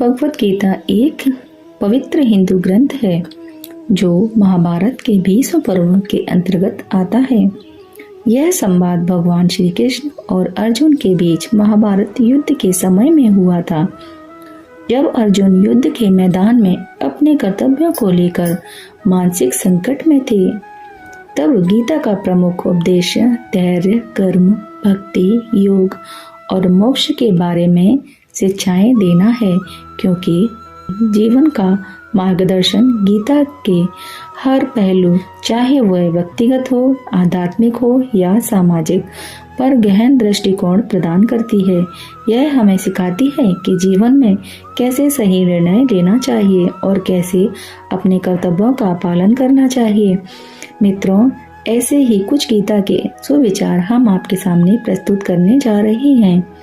भगवत गीता एक पवित्र हिंदू ग्रंथ है जो महाभारत के भीष्म पर्व के अंतर्गत आता है। यह संवाद भगवान श्री कृष्ण और अर्जुन के बीच महाभारत युद्ध के समय में हुआ था। जब अर्जुन युद्ध के मैदान में अपने कर्तव्यों को लेकर मानसिक संकट में थे, तब गीता का प्रमुख उपदेश धैर्य, कर्म, भक्ति, योग और मोक्ष के बारे में शिक्षाएं देना है, क्योंकि जीवन का मार्गदर्शन गीता के हर पहलू, चाहे वह व्यक्तिगत हो, आध्यात्मिक हो या सामाजिक, पर गहन दृष्टिकोण प्रदान करती है। यह हमें सिखाती है कि जीवन में कैसे सही निर्णय लेना चाहिए और कैसे अपने कर्तव्यों का पालन करना चाहिए। मित्रों, ऐसे ही कुछ गीता के सुविचार हम आपके सामने प्रस्तुत करने जा रहे हैं।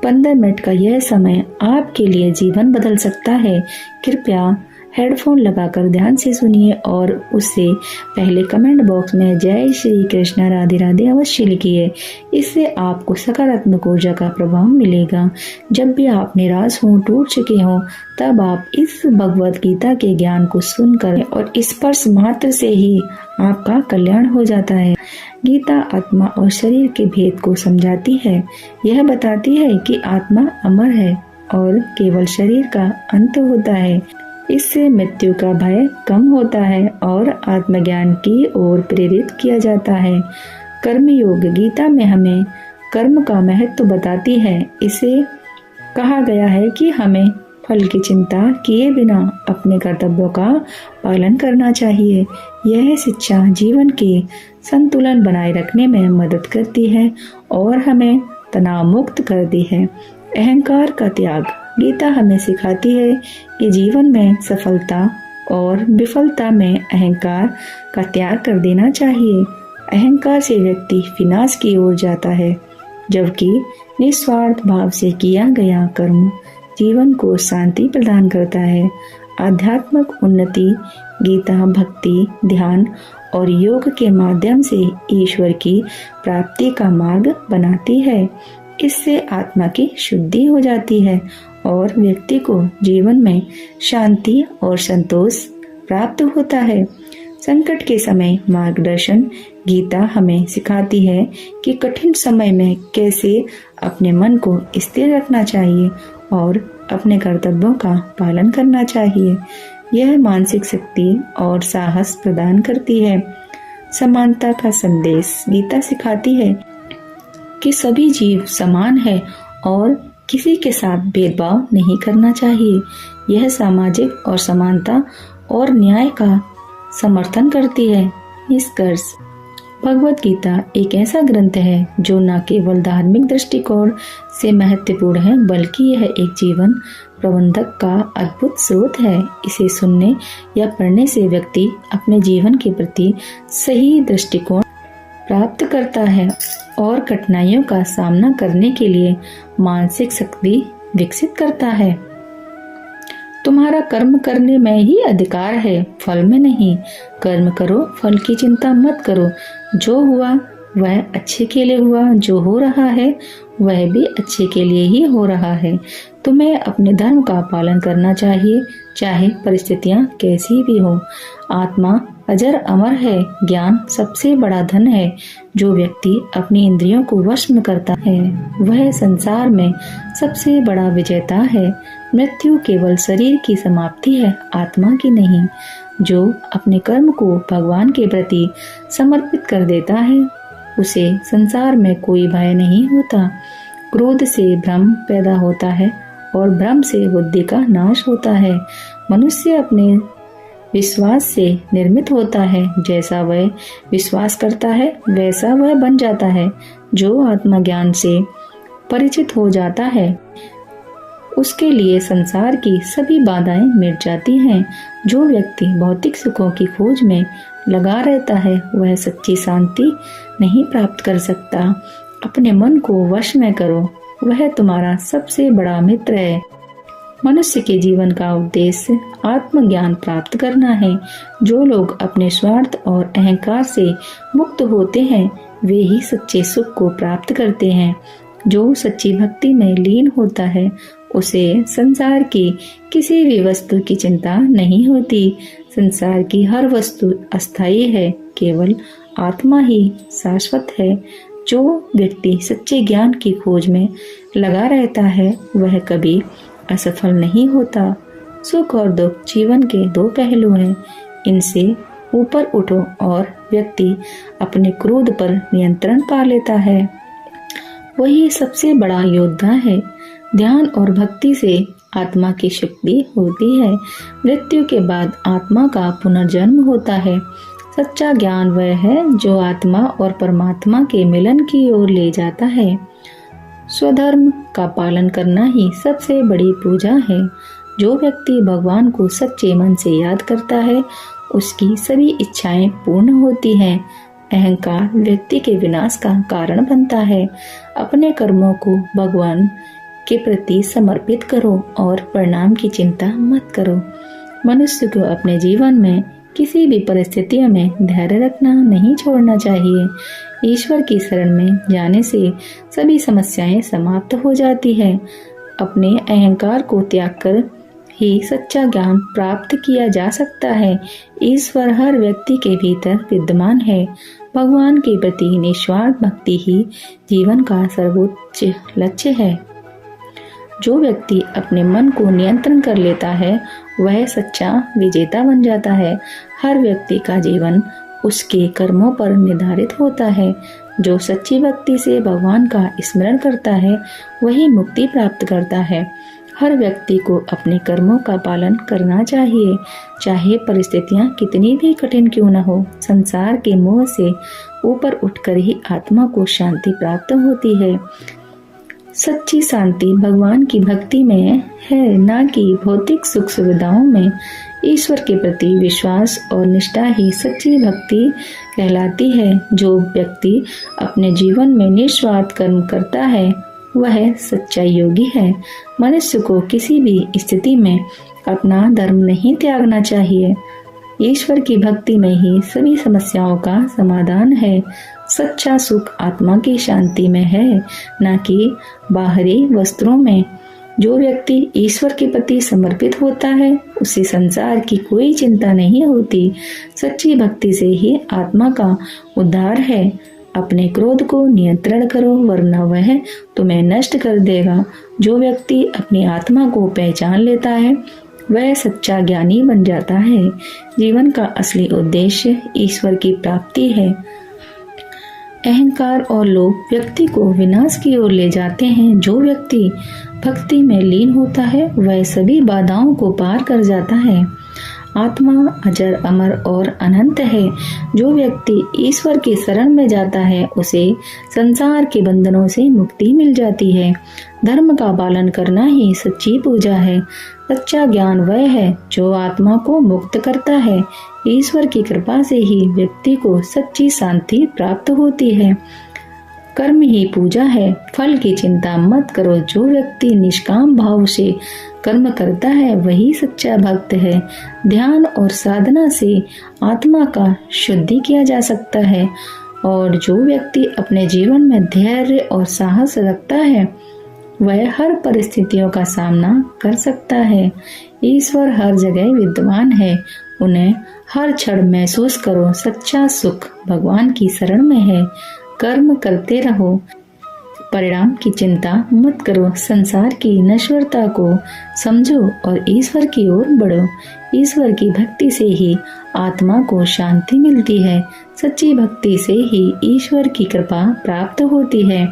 15 मिनट का यह समय आपके लिए जीवन बदल सकता है। कृपया हेडफोन लगाकर ध्यान से सुनिए और उससे पहले कमेंट बॉक्स में जय श्री कृष्ण राधे राधे अवश्य लिखिए। इससे आपको सकारात्मक ऊर्जा का प्रभाव मिलेगा। जब भी आप निराश हो, टूट चुके हो, तब आप इस भगवत गीता के ज्ञान को सुनकर और स्पर्श मात्र से ही आपका कल्याण हो जाता है। गीता आत्मा और शरीर के भेद को समझाती है। यह बताती है कि आत्मा अमर है और केवल शरीर का अंत होता है। इससे मृत्यु का भय कम होता है और आत्मज्ञान की ओर प्रेरित किया जाता है। कर्मयोग गीता में हमें कर्म का महत्व बताती है। इसे कहा गया है कि हमें फल की चिंता किए बिना अपने कर्तव्यों का पालन करना चाहिए। यह शिक्षा जीवन के संतुलन बनाए रखने में मदद करती है और हमें तनाव मुक्त करती है। अहंकार का त्याग गीता हमें सिखाती है कि जीवन में सफलता और विफलता में अहंकार का त्याग कर देना चाहिए। अहंकार से व्यक्ति विनाश की ओर जाता है, जबकि निस्वार्थ भाव से किया गया कर्म जीवन को शांति प्रदान करता है। आध्यात्मिक उन्नति गीता भक्ति, ध्यान और योग के माध्यम से ईश्वर की प्राप्ति का मार्ग बनाती है। इससे आत्मा की शुद्धि हो जाती है और व्यक्ति को जीवन में शांति और संतोष प्राप्त होता है। संकट के समय मार्गदर्शन गीता हमें सिखाती है कि कठिन समय में कैसे अपने मन को स्थिर रखना चाहिए और अपने कर्तव्यों का पालन करना चाहिए। यह मानसिक शक्ति और साहस प्रदान करती है। समानता का संदेश गीता सिखाती है कि सभी जीव समान है और किसी के साथ भेदभाव नहीं करना चाहिए। यह सामाजिक और समानता और न्याय का समर्थन करती है। निष्कर्ष, भगवत गीता एक ऐसा ग्रंथ है जो न केवल धार्मिक दृष्टिकोण से महत्वपूर्ण है, बल्कि यह एक जीवन प्रबंधक का अद्भुत स्रोत है। इसे सुनने या पढ़ने से व्यक्ति अपने जीवन के प्रति सही दृष्टिकोण प्राप्त करता है और कठिनाइयों का सामना करने के लिए मानसिक शक्ति विकसित करता है। तुम्हारा कर्म करने में ही अधिकार है, फल में नहीं। कर्म करो, फल की चिंता मत करो। जो हुआ वह अच्छे के लिए हुआ, जो हो रहा है वह भी अच्छे के लिए ही हो रहा है। तुम्हें अपने धर्म का पालन करना चाहिए, चाहे परिस्थितियां कैसी भी हो। आत्मा अजर अमर है। ज्ञान सबसे बड़ा धन है। जो व्यक्ति अपनी इंद्रियों को वश में करता है वह संसार में सबसे बड़ा विजेता है। मृत्यु केवल शरीर की समाप्ति है, आत्मा की नहीं। जो अपने कर्म को भगवान के प्रति समर्पित कर देता है उसे संसार में कोई भय नहीं होता। क्रोध से भ्रम पैदा होता है और भ्रम से बुद्धि का नाश होता है। मनुष्य अपने विश्वास से निर्मित होता है। जैसा वह विश्वास करता है वैसा वह बन जाता है। जो आत्मज्ञान से परिचित हो जाता है उसके लिए संसार की सभी बाधाएं मिट जाती हैं। जो व्यक्ति भौतिक सुखों की खोज में लगा रहता है वह सच्ची शांति नहीं प्राप्त कर सकता। अपने मन को वश में करो, वह तुम्हारा सबसे बड़ा मित्र है। मनुष्य के जीवन का उद्देश्य आत्मज्ञान प्राप्त करना है। जो लोग अपने स्वार्थ और अहंकार से मुक्त होते हैं वे ही सच्चे सुख को प्राप्त करते हैं। जो सच्ची भक्ति में लीन होता है उसे संसार की किसी भी वस्तु की चिंता नहीं होती। संसार की हर वस्तु अस्थायी है, केवल आत्मा ही शाश्वत है। जो व्यक्ति सच्चे ज्ञान की खोज में लगा रहता है वह कभी असफल नहीं होता। सुख और दुख जीवन के दो पहलू हैं, इनसे ऊपर उठो और व्यक्ति अपने क्रोध पर नियंत्रण पा लेता है। वही सबसे बड़ा योद्धा है। ध्यान और भक्ति से आत्मा की शक्ति होती है। मृत्यु के बाद आत्मा का पुनर्जन्म होता है। सच्चा ज्ञान वह है जो आत्मा और परमात्मा के मिलन की ओर ले जाता है। स्वधर्म का पालन करना ही सबसे बड़ी पूजा है। जो व्यक्ति भगवान को सच्चे मन से याद करता है उसकी सभी इच्छाएं पूर्ण होती हैं। अहंकार व्यक्ति के विनाश का कारण बनता है। अपने कर्मों को भगवान के प्रति समर्पित करो और परिणाम की चिंता मत करो। मनुष्य को अपने जीवन में किसी भी परिस्थितियों में धैर्य रखना नहीं छोड़ना चाहिए। ईश्वर की शरण में जाने से सभी समस्याएं समाप्त हो जाती हैं। अपने अहंकार को त्याग कर ही सच्चा ज्ञान प्राप्त किया जा सकता है। ईश्वर हर व्यक्ति के भीतर विद्यमान है। भगवान के प्रति निस्वार्थ भक्ति ही जीवन का सर्वोच्च लक्ष्य है। जो व्यक्ति अपने मन को नियंत्रण कर लेता है वह सच्चा विजेता बन जाता है। हर व्यक्ति का जीवन उसके कर्मों पर निर्धारित होता है। जो सच्ची भक्ति से भगवान का स्मरण करता है वही मुक्ति प्राप्त करता है। हर व्यक्ति को अपने कर्मों का पालन करना चाहिए, चाहे परिस्थितियां कितनी भी कठिन क्यों न हो। संसार के मोह से ऊपर उठकर ही आत्मा को शांति प्राप्त होती है। सच्ची शांति भगवान की भक्ति में है, न कि भौतिक सुख सुविधाओं में। ईश्वर के प्रति विश्वास और निष्ठा ही सच्ची भक्ति कहलाती है। जो व्यक्ति अपने जीवन में निस्वार्थ कर्म करता है वह सच्चा योगी है। मनुष्य को किसी भी स्थिति में अपना धर्म नहीं त्यागना चाहिए। ईश्वर की भक्ति में ही सभी समस्याओं का समाधान है। सच्चा सुख आत्मा की शांति में है, न कि बाहरी वस्त्रों में। जो व्यक्ति ईश्वर के प्रति समर्पित होता है उसे संसार की कोई चिंता नहीं होती। सच्ची भक्ति से ही आत्मा का उद्धार है। अपने क्रोध को नियंत्रण करो वरना वह तुम्हें नष्ट कर देगा। जो व्यक्ति अपनी आत्मा को पहचान लेता है वह सच्चा ज्ञानी बन जाता है। जीवन का असली उद्देश्य ईश्वर की प्राप्ति है। अहंकार और लोभ व्यक्ति को विनाश की ओर ले जाते हैं। जो व्यक्ति भक्ति में लीन होता है वह सभी बाधाओं को पार कर जाता है। आत्मा अजर अमर और अनंत है। जो व्यक्ति ईश्वर की शरण में जाता है उसे संसार के बंधनों से मुक्ति मिल जाती है। धर्म का पालन करना ही सच्ची पूजा है। सच्चा ज्ञान वह है जो आत्मा को मुक्त करता है। ईश्वर की कृपा से ही व्यक्ति को सच्ची शांति प्राप्त होती है। कर्म ही पूजा है, फल की चिंता मत करो। जो व्यक्ति निष्काम भाव से कर्म करता है वही सच्चा भक्त है। ध्यान और साधना से आत्मा का शुद्धि किया जा सकता है और जो व्यक्ति अपने जीवन में धैर्य और साहस रखता है वह हर परिस्थितियों का सामना कर सकता है। ईश्वर हर जगह विद्यमान है, उन्हें हर क्षण महसूस करो। सच्चा सुख भगवान की शरण में है। कर्म करते रहो, परिणाम की चिंता मत करो। संसार की नश्वरता को समझो और ईश्वर की ओर बढ़ो। ईश्वर की भक्ति से ही आत्मा को शांति मिलती है। सच्ची भक्ति से ही ईश्वर की कृपा प्राप्त होती है।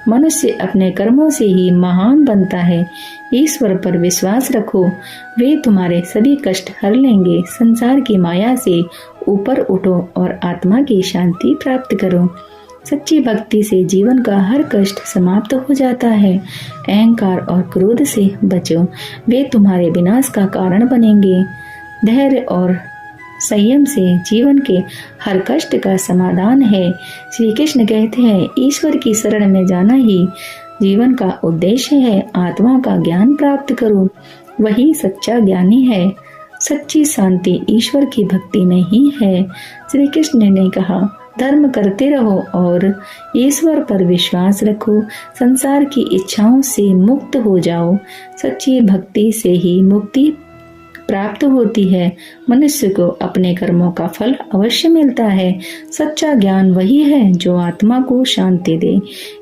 मनुष्य अपने कर्मों से ही महान बनता है। ईश्वर पर विश्वास रखो, वे तुम्हारे सभी कष्ट हर लेंगे। संसार की माया से ऊपर उठो और आत्मा की शांति प्राप्त करो। सच्ची भक्ति से जीवन का हर कष्ट समाप्त हो जाता है। अहंकार और क्रोध से बचो, वे तुम्हारे विनाश का कारण बनेंगे। धैर्य और संयम से जीवन के हर कष्ट का समाधान है। श्री कृष्ण कहते हैं, ईश्वर की शरण में जाना ही जीवन का उद्देश्य है। आत्मा का ज्ञान प्राप्त करो, वही सच्चा ज्ञानी है। सच्ची शांति ईश्वर की भक्ति में ही है। श्री कृष्ण ने कहा, धर्म करते रहो और ईश्वर पर विश्वास रखो। संसार की इच्छाओं से मुक्त हो जाओ। सच्ची भक्ति से ही मुक्ति प्राप्त होती है। मनुष्य को अपने कर्मों का फल अवश्य मिलता है। सच्चा ज्ञान वही है जो आत्मा को शांति दे।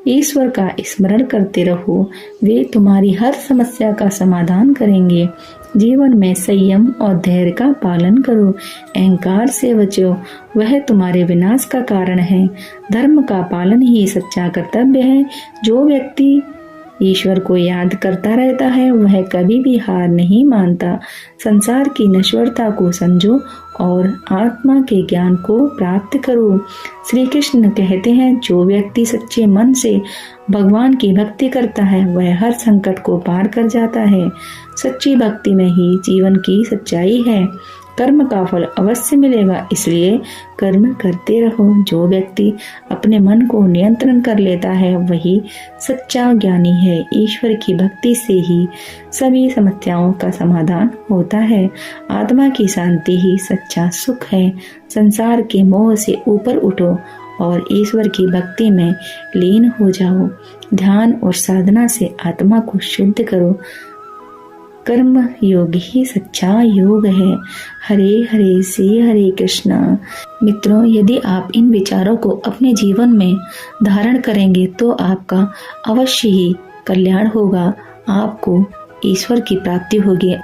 ईश्वर का स्मरण करते रहो, वे तुम्हारी हर समस्या का समाधान करेंगे। जीवन में संयम और धैर्य का पालन करो। अहंकार से बचो, वह तुम्हारे विनाश का कारण है। धर्म का पालन ही सच्चा कर्तव्य है। जो व्यक्ति ईश्वर को याद करता रहता है वह कभी भी हार नहीं मानता। संसार की नश्वरता को समझो और आत्मा के ज्ञान को प्राप्त करो। श्री कृष्ण कहते हैं, जो व्यक्ति सच्चे मन से भगवान की भक्ति करता है वह हर संकट को पार कर जाता है। सच्ची भक्ति में ही जीवन की सच्चाई है। कर्म का फल अवश्य मिलेगा, इसलिए कर्म करते रहो। जो व्यक्ति अपने मन को नियंत्रण कर लेता है वही सच्चा ज्ञानी है। ईश्वर की भक्ति से ही सभी समस्याओं का समाधान होता है। आत्मा की शांति ही सच्चा सुख है। संसार के मोह से ऊपर उठो और ईश्वर की भक्ति में लीन हो जाओ। ध्यान और साधना से आत्मा को शुद्ध करो। कर्म योग ही सच्चा योग है। हरे हरे से हरे कृष्णा। मित्रों, यदि आप इन विचारों को अपने जीवन में धारण करेंगे तो आपका अवश्य ही कल्याण होगा। आपको ईश्वर की प्राप्ति होगी।